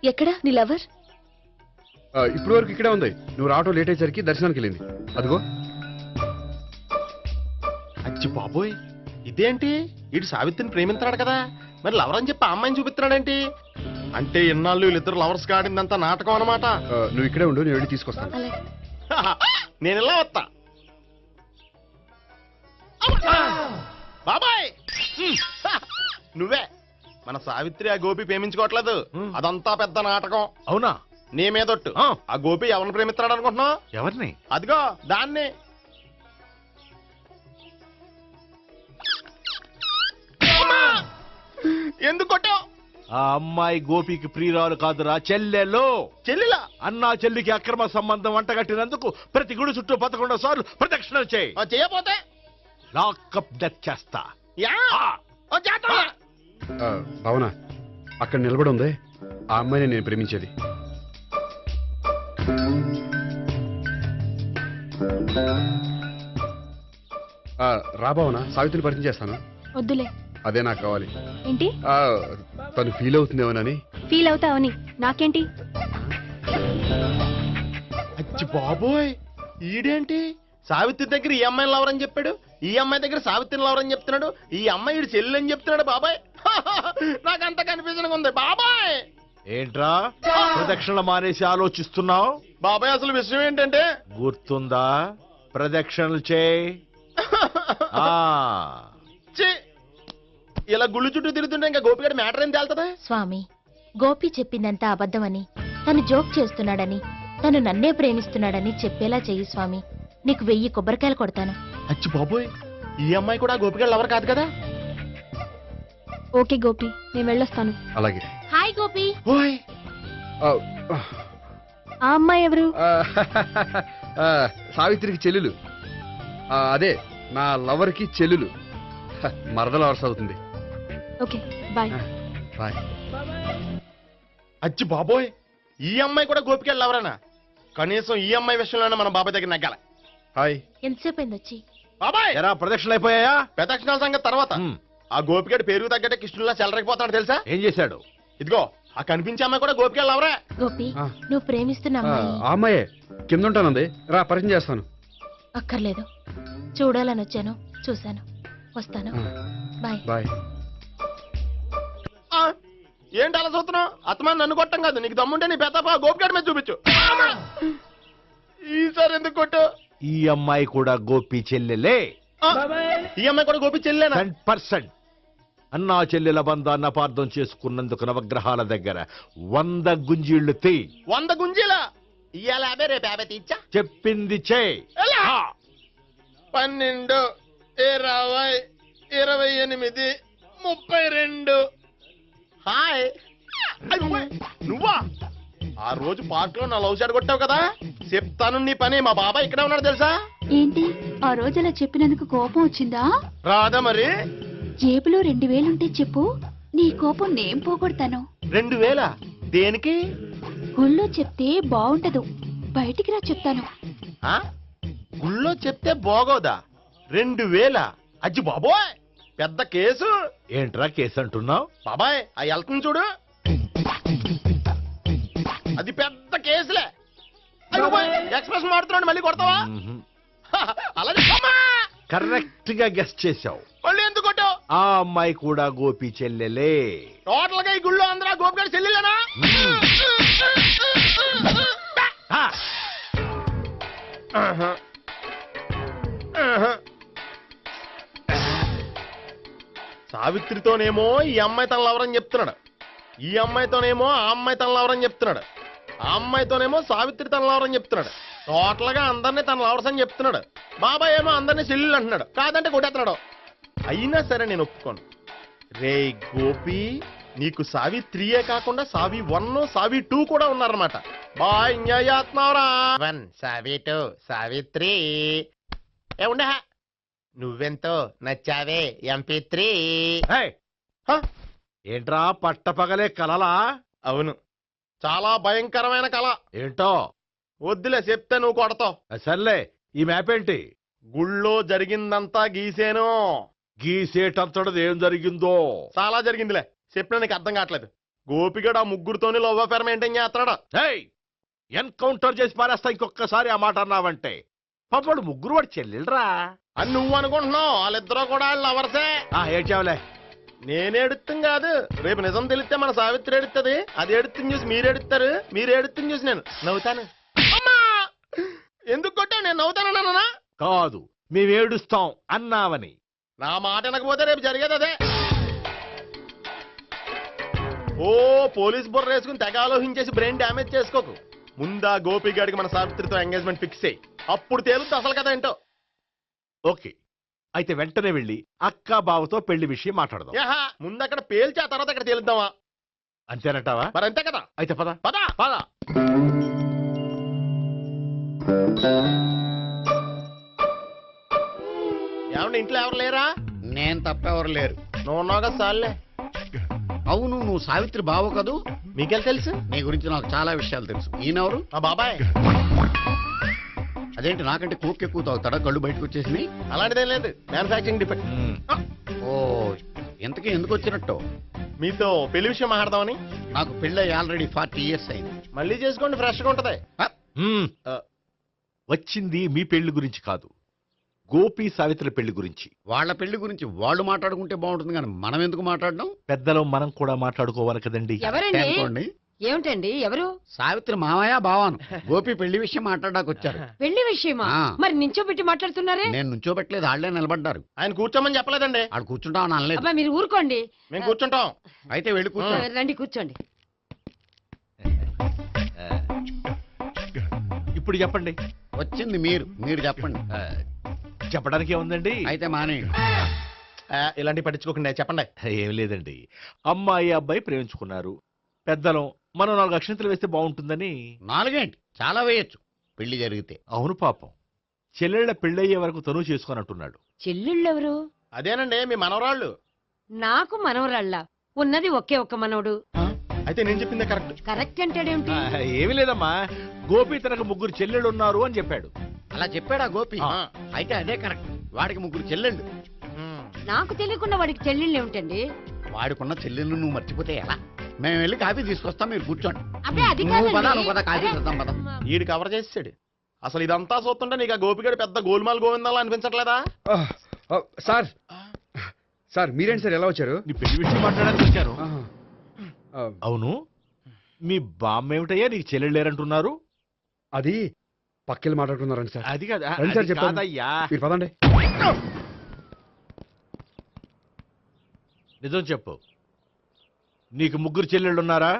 ఎక్కడ నీ లవర్? ఇప్పుడు వరకు ఇక్కడే ఉంది. నువ్వు రావటం లేట్ అయ్యేసరికి దర్శనానికి వెళ్ళింది. అదిగో. అచ్చి బాబోయ్, ఇదేంటి? ఇటు సావిత్రిని ప్రేమిస్తున్నాడు కదా, మరి లవర్ అని చెప్పి ఆ అమ్మాయిని చూపిస్తున్నాడేంటి? అంటే ఇన్నాళ్ళు వీళ్ళిద్దరు లవర్స్ కాడిందంతా నాటకం అనమాట. నువ్వు ఇక్కడే ఉండు, నేను వెళ్ళి తీసుకొస్తాను. అలాగే. నేను ఇలా వస్తా. బాబాయ్, నువ్వే మన సావిత్రి ఆ గోపి ప్రేమించుకోవట్లేదు, అదంతా పెద్ద నాటకం. అవునా? నీ మీదొట్టు. ఆ గోపి ఎవరిని ప్రేమిస్తున్నాడు అనుకుంటున్నావు? ఎవరిని? అదిగో దాన్ని. ఎందుకు కొట్టావు? ఆ అమ్మాయి గోపికి ప్రియురాలు కాదురా, చెల్లెలో. చెల్లిలా? అన్నా చెల్లికి అక్రమ సంబంధం అంటగట్టినందుకు ప్రతి గుడి చుట్టూ 11 సార్లు ప్రదక్షిణలు చేయి. చేయపోతే లాకప్ డెత్ చేస్తా. భావన, అక్కడ నిలబడి ఉంది ఆ అమ్మాయిని నేను ప్రేమించేది. రా భావన, సావిత్రిని పరిచయం చేస్తాను. వద్దులే. అదే నాకు కావాలి. ఏంటి? తను ఫీల్ అవుతుందేమోనని. ఫీల్ అవుతావని నాకేంటి? అచ్చి బాబోయ్, ఈడేంటి సావిత్రి దగ్గర ఈ అమ్మాయిని లవరని చెప్పాడు, ఈ అమ్మాయి దగ్గర సావిత్రిని లవరని చెప్తున్నాడు, ఈ అమ్మాయి ఈడు చెల్లి అని చెప్తున్నాడు. బాబాయ్, నాకంత కన్ఫ్యూజన్ ఉంది బాబాయ్. ఏంట్రా ప్రదక్షిణ మానేసి ఆలోచిస్తున్నావు? బాబాయ్, అసలు విషయం ఏంటంటే, గుర్తుందా? ప్రదక్షిణలు చేయి. ఇలా గుళ్ళు చుట్టూ తిరుగుతుంటే ఇంకా గోపిగడ మ్యాటర్ ఏం తేలుతుందా? స్వామి, గోపి చెప్పిందంతా అబద్ధమని, తను జోక్ చేస్తున్నాడని, తను నన్నే ప్రేమిస్తున్నాడని చెప్పేలా చెయ్యి స్వామి. నీకు 1000 కొబ్బరికాయలు కొడతాను. అచ్చి బాబోయ్, ఈ అమ్మాయి కూడా గోపిగళ్ళు ఎవరు కాదు కదా? ఓకే గోపి, నేను వెళ్ళొస్తాను. అలాగే. హాయ్ గోపి. ఓయ్ ఆ, ఆ అమ్మాయి ఎవరు? ఆ, సావిత్రికి చెల్లెలు. అదే నా లవర్కి చెల్లెలు. మరద లవర్స్ అవుతుంది. Okay bye. బాయ్. అచ్చి బాబోయ్, ఈ అమ్మాయి కూడా గోపిగళ్ళు ఎవరనా? కనీసం ఈ అమ్మాయి విషయంలోనే మన బాబాయ్ దగ్గర నగ్గాల. హాయ్. ఎంతసేపు అయింది వచ్చి? బాబాయ్ ఎరా ప్రదక్షిణలు అయిపోయాయా? ప్రదక్షిణాల సంగతి తర్వాత. ఆ గోపిగడు పేరు తగ్గట్టే కృష్ణుల్లా చెలరైపోతాడు తెలుసా? ఏం చేశాడు? ఇదిగో ఆ కనిపించే అమ్మాయి కూడా గోపిగళ్ళు ఎవరా? గోపి, ఆ. నువ్వు ప్రేమిస్తున్న ఆ అమ్మాయి అమ్మాయే కింద ఉంటానంది. రా పరిచయం చేస్తాను. అక్కర్లేదు. చూడాలని వచ్చాను, చూశాను, వస్తాను. బాయ్. బాయ్. ఆ, ఏంటి అలా చూస్తున్నావు? అత్తమాని నన్ను కొట్టం కాదు, నీకు దమ్ముంటే నీ పెద్ద గోపిగడి మీద చూపించు. ఈసారి ఎందుకు కొట్టు? ఈ అమ్మాయి కూడా గోపి చెల్లెలే. ఆ, ఈ అమ్మాయి కూడా గోపి చెల్లేనా? 10%. అన్నా చెల్లెల బంధాన్ని అపార్థం చేసుకున్నందుకు నవగ్రహాల దగ్గర 100 గుంజీళ్లు తీ. 100 గుంజీలా? ఇవాళ 50, రేపు 50 తీచ్చా. చెప్పింది చే. ఎలా? 12, 20, 28, 32. హాయ్. అయ్యో, నువ్వా? ఆ రోజు పార్క్ లో నా లవ్ షాట్ కొట్టావు కదా, చెప్తాను నీ పని. మా బాబాయ్ ఇక్కడే ఉన్నాడు తెలుసా? ఏంటి ఆ రోజు అలా చెప్పినందుకు కోపం వచ్చిందా? రాదా మరి? జేబులో 2000 ఉంటే చెప్పు, నీ కోపం నేను పోగొడతాను. 2000? దేనికి? గుళ్ళో చెప్తే బాగుంటదు, బయటికి రా చెప్తాను. ఆ? గుళ్ళో చెప్తే బాగోదా? 2000? అజ్జి బాబోయ్, పెద్ద కేసు. ఏంట్రా కేసు అంటున్నావు? బాబాయ్ ఆ వెళ్తుంది చూడు, అది పెద్ద కేసులే. అయ్యో బాయ్, ఎక్స్ప్రెస్ మాడుతున్నాడు, మళ్ళీ కొడతావా? అలాగే కరెక్ట్ గా గెస్ట్ చేశావు. మళ్ళీ ఎందుకు కొట్టావు? ఆ అమ్మాయి కూడా గోపి చెల్లెలే. టోటల్ గా ఈ గుళ్ళో అందరూ గోపిగాడి చెల్లెలేనా? ఆ, ఆహా. ఆహా. సావిత్రితోనేమో ఈ అమ్మాయి తన లవరని చెప్తున్నాడు, ఈ అమ్మాయితోనేమో ఆ అమ్మాయి తన లవరని చెప్తున్నాడు, ఆ అమ్మాయితోనేమో సావిత్రి తన లవరని చెప్తున్నాడు. టోటల్ గా అందరినీ తన లవర్స్ అని చెప్తున్నాడు. బాబాయ్ ఏమో అందరినీ చెల్లెలు అంటున్నాడు, కాదంటే కొట్టేస్తున్నాడు. అయినా సరే నేను ఒప్పుకోను. రే గోపి, నీకు సావిత్రియే కాకుండా సావి 1, సావి 2 కూడా ఉన్నారన్నమాట. బాయ్ ఎంజాయ్ చేస్తున్నావురా. 1 సావి 2 సావిత్రి. ఏ ఉండే, నువ్వెంతో నచ్చావే MP3. ఏయ్, ఏంట్రా పట్టపగలే కలలా? అవును, చాలా భయంకరమైన కళ. ఏంటో వద్దులే, చెప్తే నువ్వు కొడతావు. సర్లే, ఈ మ్యాప్ ఏంటి? గుళ్ళో జరిగిందంతా గీసేను. గీసేటంతటది ఏం జరిగిందో? చాలా జరిగిందిలే, చెప్పినా నీకు అర్థం కావట్లేదు. గోపిగడు ఆ ముగ్గురుతోని లవ్ అఫేర్ మెయింటైన్ చేస్తున్నాడు. ఏయ్, ఎన్కౌంటర్ చేసి పారేస్తా ఇంకొకసారి ఆ మాట అన్నావంటే. పాపడు ముగ్గురు వాడు చెల్లెలరా అని నువ్వు అనుకుంటున్నావు, వాళ్ళిద్దరూ కూడా లవర్సే. ఏడ్చావులే. నేనేడుతుంది కాదు, రేపు నిజం తెలిస్తే మన సావిత్రి ఎడుతుంది. అది ఎడుతుంది చూసి మీరు ఎడుతారు, మీరు ఎడుతుంది చూసి నేను నవ్వుతాను. అమ్మా, ఎందుకు కొట్టా? నేను నవ్వుతానన్నా? కాదు, మేమేడుస్తాం అన్నావని. నా మాట వినకపోతే రేపు జరిగేది అదే. ఓ పోలీస్ బుర్ర వేసుకుని తెగ ఆలోచించేసి బ్రెయిన్ డ్యామేజ్ చేసుకోకు. ముందా గోపిగాడికి మన సావిత్రితో ఎంగేజ్మెంట్ ఫిక్స్ అయ్యి, అప్పుడు తేలుతుంది అసలు కదా ఏంటో. ఓకే, అయితే వెంటనే వెళ్ళి అక్క బావతో పెళ్లి విషయం మాట్లాడదాం. యహా, ముందు అక్కడ పేల్చి ఆ తర్వాత అక్కడ తేలుద్దామా? అంతేనంటావా? మరి అంతే కదా. అయితే పద పద పద. ఏమంటే ఇంట్లో ఎవరు లేరా? నేను తప్పెవరు లేరు. నువ్వు ఉన్నావు కదా సార్లే. అవును, నువ్వు సావిత్రి బావ కదూ? మీకెళ్ళి తెలుసు? నీ గురించి నాకు చాలా విషయాలు తెలుసు. ఈయనెవరు? మా బాబాయ్. అదేంటి నాకంటే కోక్ ఎక్కువ తాగుతాడా? కళ్ళు బయటకు వచ్చేసినాయి. అలాంటిదేం లేదు, మ్యానుఫాక్చరింగ్ డిఫెక్ట్. ఓ, ఇంతకీ ఎందుకు వచ్చినట్టు? మీతో పెళ్లి విషయం మాట్లాడదామని. నాకు పెళ్ళి ఆల్రెడీ 40 years అయింది. మళ్ళీ చేసుకోండి, ఫ్రెష్ గా ఉంటది. వచ్చింది మీ పెళ్లి గురించి కాదు, గోపి సావిత్రి పెళ్లి గురించి. వాళ్ళ పెళ్లి గురించి వాళ్ళు మాట్లాడుకుంటే బాగుంటుంది, కానీ మనం ఎందుకు మాట్లాడడం? పెద్దలో మనం కూడా మాట్లాడుకోవాలి కదండి. అనుకోండి. ఏమిటండి ఎవరు? సావిత్రి మామయ్య బావాను గోపి పెళ్లి విషయం మాట్లాడడానికి వచ్చారు. పెళ్లి విషయమా? ఆ. మరి నించోబెట్టి మాట్లాడుతున్నారే? నేను నుంచోబెట్టలేదు, వాళ్ళే నిలబడ్డారు. ఆయన కూర్చోమని చెప్పలేదండి. ఆడు కూర్చుంటామని అనలేదు. అబ్బా మీరు ఊరుకోండి. మేము కూర్చుంటాం. అయితే వెళ్ళి కూర్చో. రండి కూర్చోండి. ఇప్పుడు చెప్పండి. వచ్చింది మీరు చెప్పండి. చెప్పడానికి ఏముందండి? అయితే మానే. ఇలాంటివి పట్టించుకోకుండా చెప్పండి. ఏం లేదండి, అమ్మాయి అబ్బాయి ప్రేమించుకున్నారు. పెద్దలం మనం 4 అక్షంతలు వేస్తే బాగుంటుందని. 4 ఏంటి, చాలా వేయొచ్చు పెళ్లి జరిగితే. అవును పాపం, చెల్లెళ్ళ పెళ్ళయ్యే వరకు తను చేసుకొని అంటున్నాడు. చెల్లెళ్ళెవరు? అదేనండి మీ మనవరాళ్ళు. నాకు మనవరాళ్ళ ఉన్నది ఒకే ఒక్క మనవడు. అయితే నేను చెప్పిందే కరెక్ట్. కరెక్ట్ అంటాడేమిటి? ఏమీ లేదమ్మా, గోపి తనకు 3 చెల్లెళ్ళు ఉన్నారు అని చెప్పాడు. అలా చెప్పాడా గోపి? అయితే అదే కరెక్ట్. వాడికి 3 చెల్లెళ్ళు. నాకు తెలియకుండా వాడికి చెల్లెళ్ళు ఏమిటండి? వాడికున్న చెల్లెళ్ళు నువ్వు మర్చిపోతే ఎలా? మేము వెళ్ళి కాఫీ తీసుకొస్తాం, మీరు కూర్చోండి. అబ్బే అది నువ్వు పద, కాదండి. నువ్వు పద, కాఫీ చేద్దాం పద. ఈడు కవర్ చేసాడు. అసలు ఇదంతా చూస్తుంటే నీకు ఆ గోపిగడు పెద్ద గోల్మాల్ గోవిందాలు అనిపించట్లేదా? సార్ సార్ మీరేంటి సార్ ఎలా వచ్చారు? నీ పెళ్లి విషయం మాట్లాడడానికి వచ్చాను. అవును, మీ బామ్మ ఏమిటయ్యా నీకు చెల్లెళ్ళు లేరంటున్నారు? అది పక్కెళ్ళి మాట్లాడుకున్నారండి సార్. అది కాదు, రండి సార్ అది చెప్తాను. కాదయ్యా. మీరు పదండి. నిజం చెప్పు, నీకు 3 చెల్లెళ్ళు ఉన్నారా?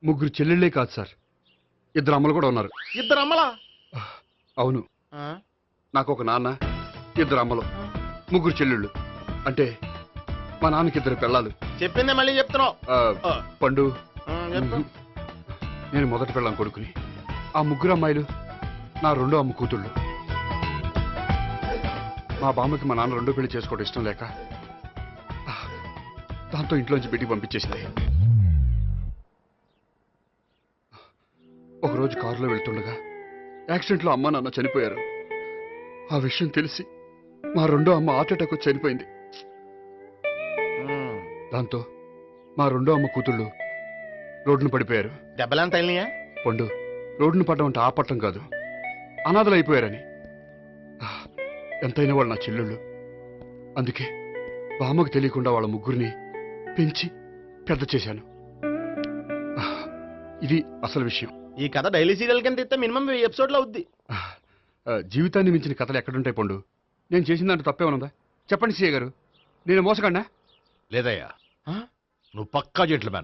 3 చెల్లెళ్ళే కాదు సార్, 2 అమ్మలు కూడా ఉన్నారు. 2 అమ్మలా? అవును, నాకు ఒక నాన్న, 2 అమ్మలు, 3 చెల్లెళ్ళు. అంటే మా నాన్నకి 2 పిల్లలు. చెప్పిందే మళ్ళీ చెప్తున్నావు. పండు, చెప్పు. నేను మొదటి పిల్లం కొడుకుని. ఆ 3 అమ్మాయిలు నా 2వ అమ్మ కూతుళ్ళు. మా బామ్మకి మా నాన్న 2వ పెళ్లి చేసుకోవడం ఇష్టం లేక దాంతో ఇంట్లోంచి పెట్టి పంపించేసింది. ఒకరోజు కారులో వెళ్తుండగా యాక్సిడెంట్లో అమ్మ నాన్న చనిపోయారు. ఆ విషయం తెలిసి మా 2వ అమ్మ హార్ట్ అటాక్ వచ్చి చనిపోయింది. దాంతో మా 2వ అమ్మ కూతుళ్ళు రోడ్డును పడిపోయారు. దెబ్బలంత అయినాయా? పండు, రోడ్డును పడ్డం అంటే ఆపట్టం కాదు, అనాథలు అయిపోయారని. ఎంతైనా వాళ్ళు నా చెల్లెళ్ళు. అందుకే బామ్మకు తెలియకుండా వాళ్ళ 3 పెంచి పెద్ద చేశాను. ఇది అసలు విషయం. ఈ కథ డైలీ సీరియల్ కింద ఇస్తే మినిమం 10 ఎపిసోడ్లు అవుద్ది. జీవితాన్ని మించిన కథలు ఎక్కడుంటాయి పండు? నేను చేసిన దాంట్లో తప్పేమనుందా? చెప్పండి సీఏ గారు, నేను మోసగండా? లేదయ్యా, నువ్వు పక్కా చెట్లు మేన.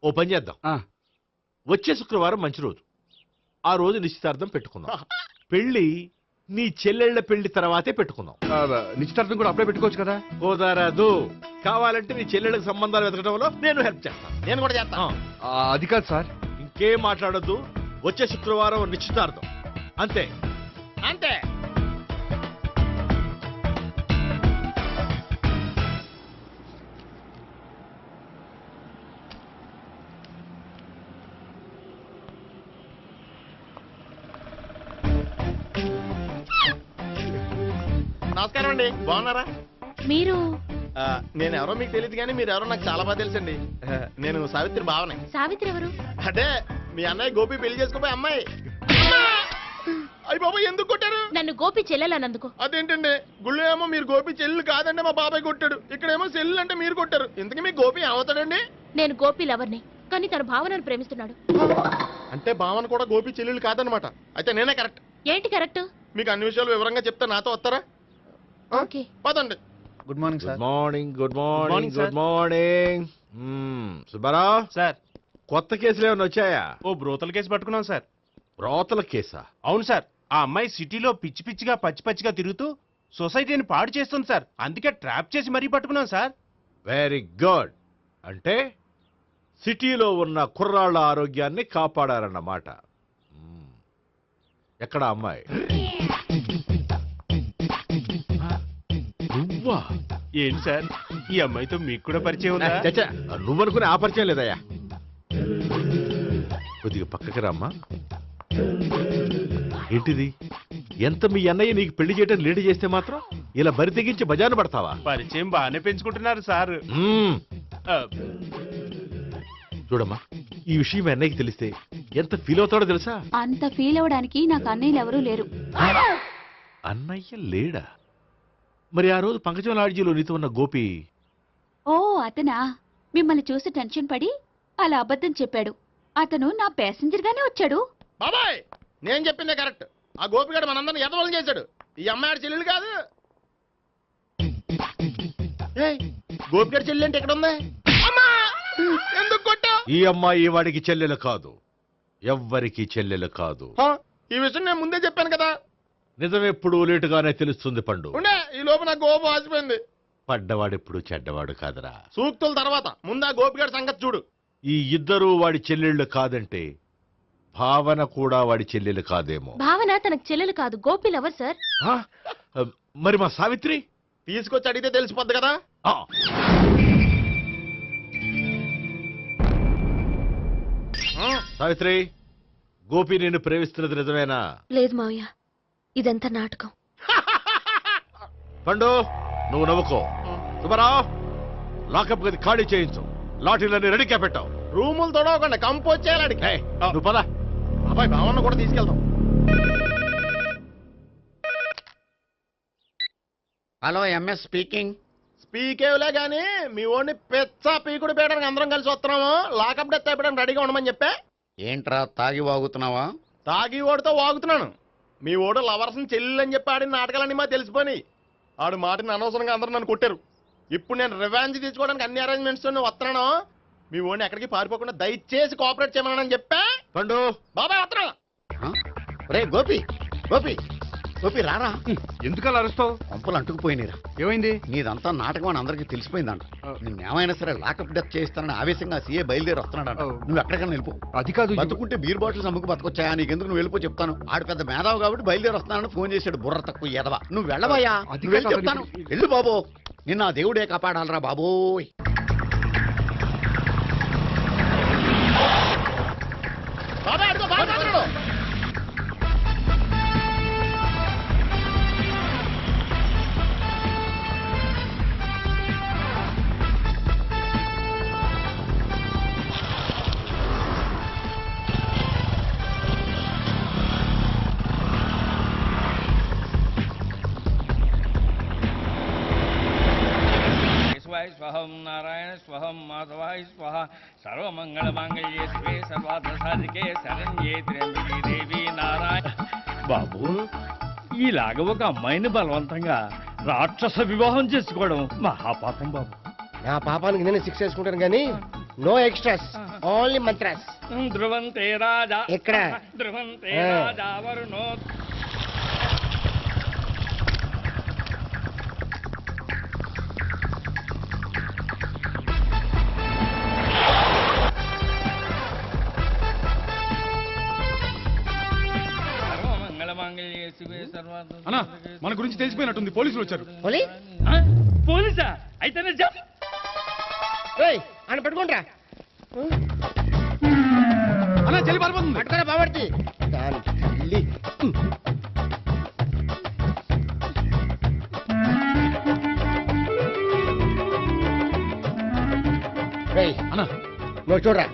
ఓ పని చేద్దాం, వచ్చే శుక్రవారం మంచి రోజు, ఆ రోజు నిశ్చితార్థం పెట్టుకుందాం. పెళ్లి నీ చెల్లెళ్ల పెళ్లి తర్వాతే పెట్టుకుందాం. నిశ్చితార్థం కూడా అప్పుడే పెట్టుకోవచ్చు కదా? కుదరదు, కావాలంటే నీ చెల్లెళ్ళకి సంబంధాలు వెతకడంలో నేను హెల్ప్ చేస్తాను. నేను కూడా చేస్తాను. అది కాదు సార్. ఇంకేం మాట్లాడొద్దు, వచ్చే శుక్రవారం నిశ్చితార్థం, అంతే అంతే. నమస్కారం అండి, బాగున్నారా? మీరు నేను ఎవరో మీకు తెలియదు కానీ మీరు ఎవరో నాకు చాలా బాగా తెలుసండి. నేను సావిత్రి బావనే. సావిత్రి ఎవరు? అంటే మీ అన్నయ్య గోపి పెళ్లి చేసుకోపోయి అమ్మాయి. అయ్యి బాబాయ్ ఎందుకు కొట్టారు? నన్ను గోపి చెల్లెలన్నందుకు. అదేంటండి, గుళ్ళు ఏమో మీరు గోపి చెల్లు కాదండి మా బాబాయ్ కొట్టాడు, ఇక్కడేమో చెల్లు అంటే మీరు కొట్టారు. ఇంతకీ మీ గోపి ఏమవుతాడండి? నేను గోపి లవర్ని, కానీ తన భావనను ప్రేమిస్తున్నాడు. అంటే భావన కూడా గోపి చెల్లెలు కాదనమాట. అయితే నేనే కరెక్ట్. ఏంటి కరెక్ట్? మీకు అన్ని విషయాలు వివరంగా చెప్తే నాతో వస్తారా? ఓకే, పదండి. Good morning sir. Morning, good morning, morning, sir. Good morning. Subbarao sir, కొత్త కేసులు ఏమైనా వచ్చాయా? ఓ బ్రోతల కేసు పట్టుకున్నాం సార్. రోతల కేసా? అవును సార్, ఆ అమ్మాయి సిటీలో పిచ్చి పిచ్చిగా పచ్చి పచ్చిగా తిరుగుతూ సొసైటీని పాడు చేస్తుంది సార్. అందుకే ట్రాప్ చేసి మరీ పట్టుకున్నాం సార్. Very good. అంటే సిటీలో ఉన్న కుర్రాళ్ళ ఆరోగ్యాన్ని కాపాడారన్నమాట. ఎక్కడ అమ్మాయి? నువ్వా? ఏంటి సార్, ఈ అమ్మాయితో మీకు కూడా పరిచయం ఉందా? చచ్చా, నువ్వనుకునే ఆ పరిచయం లేదయ్యా. కొద్దిగా పక్కకి రామ్మా. ఏంటిది? ఎంత మీ అన్నయ్య నీకు పెళ్లి చేయడం లేట్ చేస్తే మాత్రం ఇలా బరి తెగించి బజారు పడతావా? పరిచయం బాగానే పెంచుకుంటున్నారు సార్. చూడమ్మా, ఈ విషయం మీ అన్నయ్యకి తెలిస్తే ఎంత ఫీల్ అవుతాడో తెలుసా? అంత ఫీల్ అవడానికి నాకు అన్నయ్యలు ఎవరూ లేరు. అన్నయ్య లేడా? మరి ఆ రోజు పంకజం లాడ్జీలో నీతో ఉన్న గోపి? ఓ అతనా? మిమ్మల్ని చూసి టెన్షన్ పడి అలా అబద్ధం చెప్పాడు. అతను నా ప్యాసింజర్ గానే వచ్చాడు. బాబాయ్, నేను చెప్పిందే కరెక్ట్. ఆ గోపిగాడు మనందరిని ఎదవలం చేశాడు. ఈ అమ్మాయి చెల్లెలు కాదు. గోపిగాడి చెల్లి అంటే ఎక్కడ ఉంది? ఎందుకు కొట్టా? ఈ అమ్మాయి వాడికి చెల్లెలు కాదు, ఎవ్వరికి చెల్లెలు కాదు. ఈ విషయం నేను ముందే చెప్పాను కదా. నిజమెప్పుడు లేటుగానే తెలుస్తుంది పండు. ఉండే ఈ లోపు నాకు గోపు ఆసిపోయింది. పడ్డవాడెప్పుడు చెడ్డవాడు కాదురా. సూక్తుల తర్వాత ముందా గోపిగాడి సంగతి చూడు. ఈ ఇద్దరూ వాడి చెల్లెళ్ళు కాదంటే భావన కూడా వాడి చెల్లెలు కాదేమో. భావన తనకు చెల్లెలు కాదు, గోపి లవర్ సార్. ఆ? మరి మా సావిత్రి తీసుకొచ్చి అడిగితే తెలిసిపోద్ది కదా. ఆ. సావిత్రి, గోపి నిన్ను ప్రేమిస్తున్నది నిజమేనా? లేదు మావయ్య, ఇదంతా నాటకం. పండు నువ్వు నవ్వుకో. సుబ్బారావు, లాకప్ గది ఖాళీ చేయించు. లాఠీలన్నీ రెడీగా పెట్టావు. రూములు తొడవకుండా కంపోజ్ చేయాలి అడిగి. ఏయ్, నువ్వు పద. అబ్బాయి భావన కూడా తీసుకెళ్దాం. Hello, MS speaking. స్పీకేవ్లే గానీ మీ ఓడిని పెచ్చ పీకుడు పేయడానికి అందరం కలిసి వస్తున్నాము. లాకప్ డెత్ అయిపోయడానికి రెడీగా ఉండమని చెప్పే. ఏంట్రా తాగి వాగుతున్నావా? తాగి ఓడితో వాగుతున్నాను. మీ ఓడు లవర్స్ని చెల్లెలు అని చెప్పి ఆడిన నాటకాలన్నీ మా తెలిసిపోయి ఆడు మాటని అనవసరంగా అందరూ నన్ను కొట్టారు. ఇప్పుడు నేను రివెంజ్ తీసుకోవడానికి అన్ని అరేంజ్మెంట్స్ వస్తున్నాను. మీ ఓడిని ఎక్కడికి పారిపోకుండా దయచేసి కోఆపరేట్ చేయమని చెప్పా. పండు బాబాయ్ వస్తున్నా. రే గోపి, గోపి, గోపి రారా. ఎందుకలా అరుస్తావు? పంపులు అంటుకుపోయినరా. ఏమైంది? నీదంతా నాటకం అని అందరికీ తెలిసిపోయిందంట. నిన్నేమైనా సరే లాకప్ డెత్ చేస్తానని ఆవేశంగా సీఏ బయలుదేరి వస్తున్నాడంట. నువ్వు ఎక్కడికైనా వెళ్ళిపో. అది కాదు. బతుకుంటే బీర్ బాటిల్స్ అమ్ముకు బతకొచ్చాయా? నీకెందుకు? నువ్వు వెళ్ళిపో చెప్తాను. ఆడు పెద్ద మేధావు కాబట్టి బయలుదేరి వస్తున్నానని ఫోన్ చేశాడు. బుర్ర తక్కువ ఎదవా. నువ్వు వెళ్ళవయ్యా. నువ్వు వెళ్ళి చెప్తాను. వెళ్ళు బాబో. నిన్న ఆ దేవుడే కాపాడాలరా బాబోయ్. బాబాయ్ అడుగు, బాబాయ్ అడుగు. స్వహం నారాయణ స్వహం మాధవాయ స్వహ సర్వమంగళమాంగళ్యే శివే సర్వార్థ సాధికే శరణ్యే త్ర్యంబకే దేవి నారాయణ. బాబు, ఇలాగ ఒక అమ్మాయిని బలవంతంగా రాక్షస వివాహం చేసుకోవడం మహాపాపం బాబు. నా పాపానికి నేను శిక్ష చేసుకుంటాను కానీ నో ఎక్స్ట్రాస్, ఓన్లీ మంత్రాస్. ధ్రువంతే రాజా ఎక్కడ? ధ్రువంతే రాజా వరుణో. అన్నా, మన గురించి తెలిసిపోయినట్టుంది. పోలీసులు వచ్చారు. పోలీసా? అయితే ఆయన పట్టుకుంటా. అన్నా, చెల్లి పారిపోతుంది. పట్టుకోరా బాబర్తి. అన్నా నువ్వు చూడరా.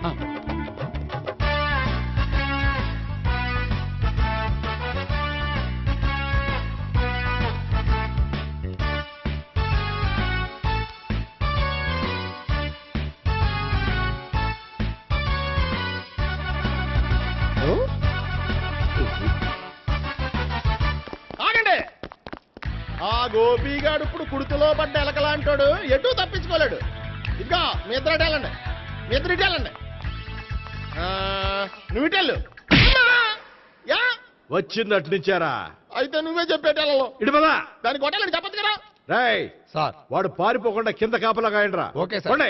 ఆగండి. ఆ గోపిగాడు ఇప్పుడు కుడుతులో పడ్డ ఎలకలాంటాడు. ఎటు తప్పించుకోలేడు. ఇంకా మీ ఇద్దరు వెళ్ళండి. మీ ఇద్దరు ఇటు వెళ్ళండి. నువ్వు ఇటు వెళ్ళు. యా వచ్చింది అటు నుంచారా? అయితే నువ్వే చెప్పేటెళ్ళలో ఇటు పద. దాన్ని కొట్టాలని చెప్పదు కదా. రేయ్ సార్, వాడు పారిపోకుండా కింద కాపలా కాయండిరా. Okay sir.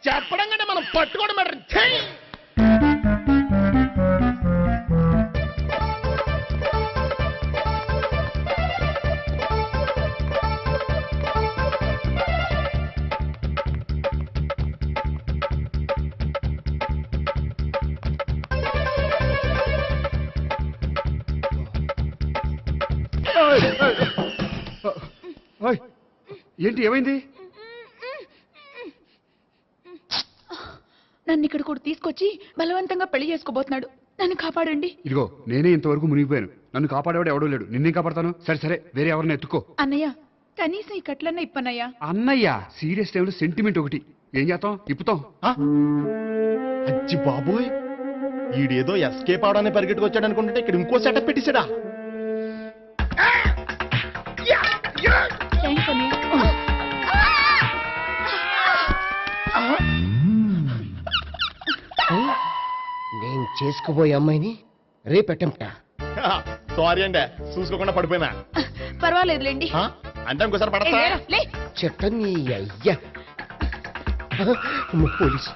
చెప్పడం కంటే మనం పట్టుకోవడం బెటర్. ఛీ! ఓయ్, ఏంటి ఏమైంది? నన్ను ఇక్కడ కూడా తీసుకొచ్చి బలవంతంగా పెళ్లి చేసుకోబోతున్నాడు. నన్ను కాపాడండి. ఇదిగో నేనే ఇంతవరకు మునిగిపోయాను. నన్ను కాపాడేవాడు ఎవడో లేడు. నిన్నే కాపాడతాను. సరే సరే, వేరే ఎవరిని ఎత్తుకో. అన్నయ్య కనీసం ఈ కట్లన్నా ఇప్పన్నయ్యా. అన్నయ్య సీరియస్ టైంలో సెంటిమెంట్ ఒకటి. ఏం చేస్తాం? ఇప్పుతాం. అచ్చి బాబోయ్, ఈడేదో ఎస్కేప్ అవడానికి పరిగెట్టుకొచ్చాడు అనుకుంటే ఇక్కడ ఇంకో సెటప్ పెట్టేశాడా? థ్యాంక్స్ అన్నయ్య. నేను చేసుకోబోయే అమ్మాయిని రేపెట్టంట. సారీ అండి, చూసుకోకుండా పడిపోయినా. పర్వాలేదులేండి. అంటే ఇంకోసారి పడతా. చెట్టని అయ్యా పోలీసు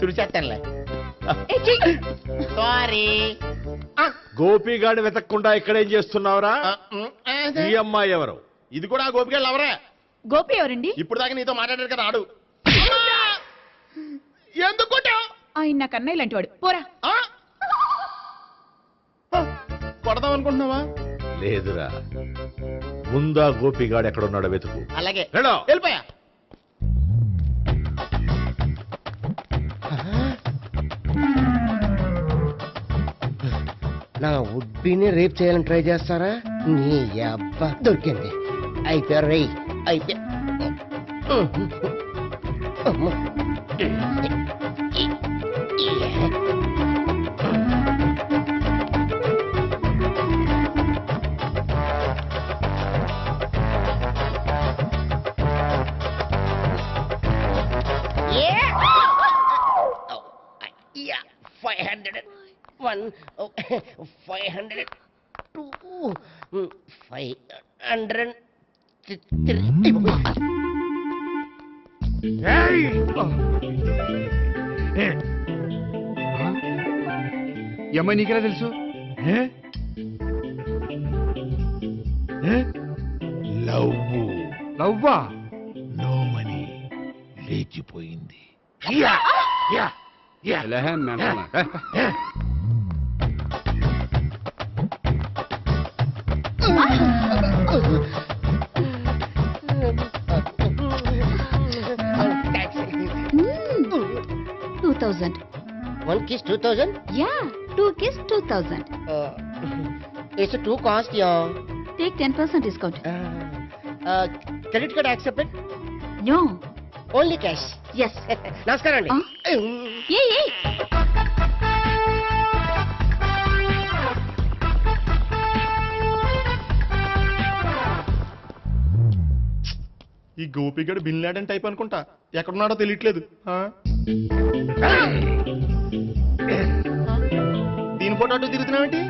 తుడిచేస్తానులే. సారీ. గోపిగాడి వెతకకుండా ఇక్కడేం చేస్తున్నావురా? ఈ అమ్మాయి ఎవరు? ఇది కూడా గోపిగాళ్ళు ఎవరే? గోపి ఎవరండి? ఇప్పుడు దాకా నీతో మాట్లాడారు కదా ఆడు. ఎందుకు ఆయన నాకు అన్నయ్య లాంటి వాడు. పోరా. కొడదాం అనుకుంటున్నావా? లేదురా, ముందా గోపిగాడు ఎక్కడున్నాడో వెతుకు. అలాగే వెళ్ళో. వెళ్ళిపోయా. నా ఉడ్బీని రేప్ చేయాలని ట్రై చేస్తారా? నీ అబ్బా దొరికింది. అయిపోయారు రై. అయిపోయా. ఈ అమ్మాయి నీకెలా తెలుసు? లవ్వా? నో మనీ లేచిపోయింది. One kiss 2000? Yeah, 2 kiss 2000. It's too cost, yeah. Take 10% discount. Credit card accepted? No. Only cash. Yes. నమస్కారం అండి. Hey. ఈ గోపిగడు బిన్ లాడెన్ టైప్ అనుకుంటా. ఎక్కడున్నాడో తెలియట్లేదు. దీని ఫోటో అటు తిరుగుతున్నావేంటి?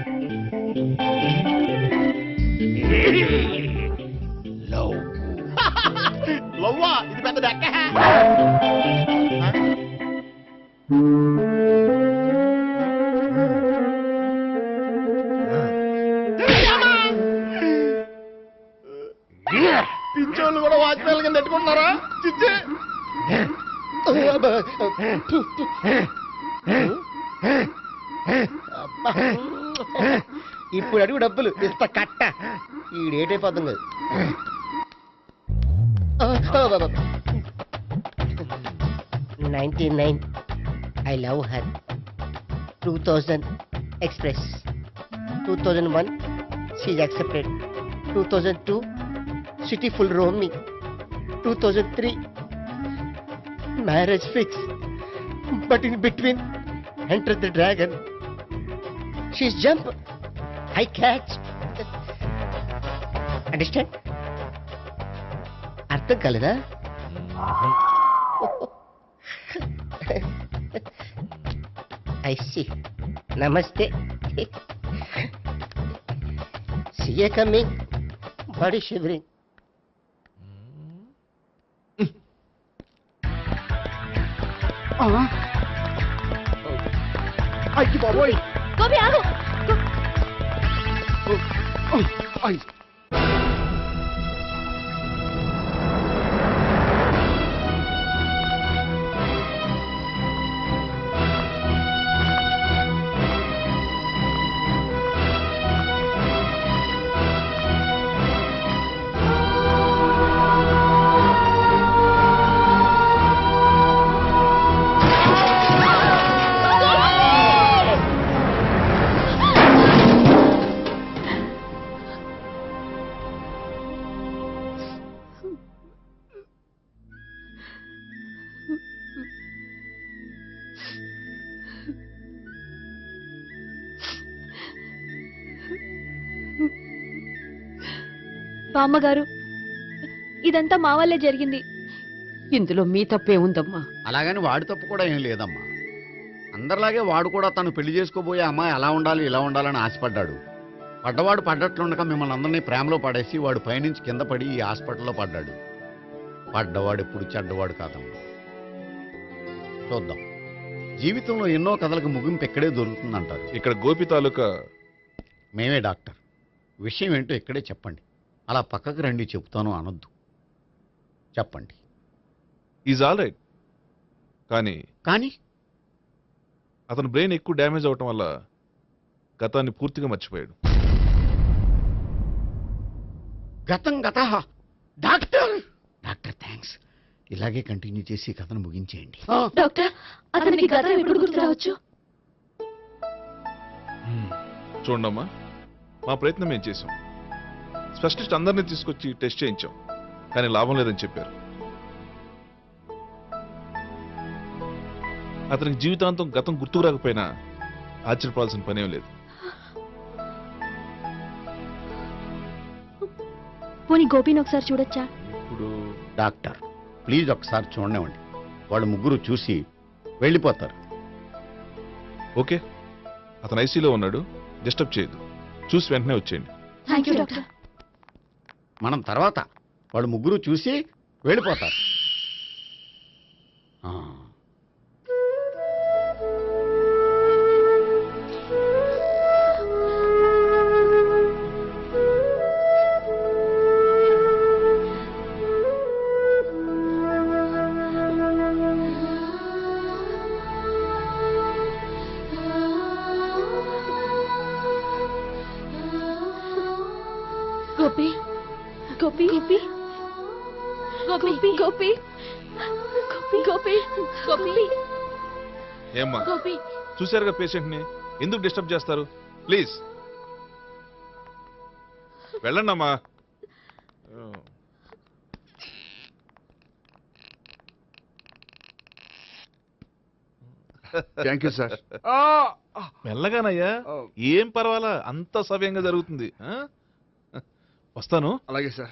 లవ్వా? ఇది పెద్ద డెక్క. పిచ్చోళ్ళు కూడా వాచ్మెన్ కింద పెట్టుకుంటున్నారా? చిచ్చే. ఇప్పుడు అడుగు డబ్బులు ఇస్తా కట్ట. ఈ డేట్ అయిపోతుంది. 99 I love her. 2000 express. 2001 she's accepted. 2002 city full roaming. 2003 marriage fix. But in between enter the dragon. She's jump, I catch. Understand? అర్థం కాలేదా? I see. Namaste. See you coming. Body shivering. అయ్యి బాబోయ్ గోపి ఆగు. అయ్యి బామ్మగారు ఇదంతా మా వల్లే జరిగింది. ఇందులో మీ తప్పే ఉందమ్మా. అలాగని వాడి తప్పు కూడా ఏం లేదమ్మా. అందరిలాగే వాడు కూడా తను పెళ్లి చేసుకోబోయే అమ్మాయి అలా ఉండాలి ఇలా ఉండాలని ఆశపడ్డాడు. పడ్డవాడు పడ్డట్లుండక మిమ్మల్ని అందరినీ ప్రేమలో పడేసి వాడు పైనుంచి కింద పడి ఈ హాస్పిటల్లో పడ్డాడు. పడ్డవాడు ఎప్పుడు చెడ్డవాడు కాదమ్మా. చూద్దాం, జీవితంలో ఎన్నో కథలకు ముగింపు ఎక్కడే దొరుకుతుందంటారు. ఇక్కడ గోపి తాలూకా మేమే డాక్టర్. విషయం ఏంటో ఇక్కడే చెప్పండి. అలా పక్కకు రండి చెప్తాను అనొద్దు. చెప్పండి. Is all right. కానీ కానీ అతను బ్రెయిన్ ఎక్కువ డ్యామేజ్ అవటం వల్ల గతాన్ని పూర్తిగా మర్చిపోయాడు. గతం గత. Doctor doctor thanks. ఇలాగే కంటిన్యూ చేసి కథను ముగించేయండి. డాక్టర్ అతనికి గతం ఎప్పుడు గుర్తు రావచ్చు? చూడమ్మా, మా ప్రయత్నం మేము చేసాం. స్పెషలిస్ట్ అందరినీ తీసుకొచ్చి టెస్ట్ చేయించాం, కానీ లాభం లేదని చెప్పారు. అతనికి జీవితాంతం గతం గుర్తుకు రాకపోయినా ఆశ్చర్యపడాల్సిన పనేం లేదు. పోనీ గోపిని ఒకసారి చూడొచ్చా? ఇప్పుడు డాక్టర్ ప్లీజ్ ఒకసారి చూడనివ్వండి. వాళ్ళు ముగ్గురు చూసి వెళ్ళిపోతారు. ఓకే, అతను ఐసీలో ఉన్నాడు, డిస్టర్బ్ చేయదు. చూసి వెంటనే వచ్చేయండి. Thank you doctor. మనం తర్వాత వాళ్ళు ముగ్గురు చూసి వెళ్ళిపోతారు. గోపి గోపి గోపి గోపి గోపి గోపి గోపి ఏమ్మా, గోపి చూశారుగా పేషెంట్ని, ఎందుకు డిస్టర్బ్ చేస్తారు? ప్లీజ్ వెళ్ళండి అమ్మా. Thank you sir. మెల్లగానయ్యా, ఏం పర్వాలా, అంత సవ్యంగా జరుగుతుంది. వస్తాను. అలాగే సార్.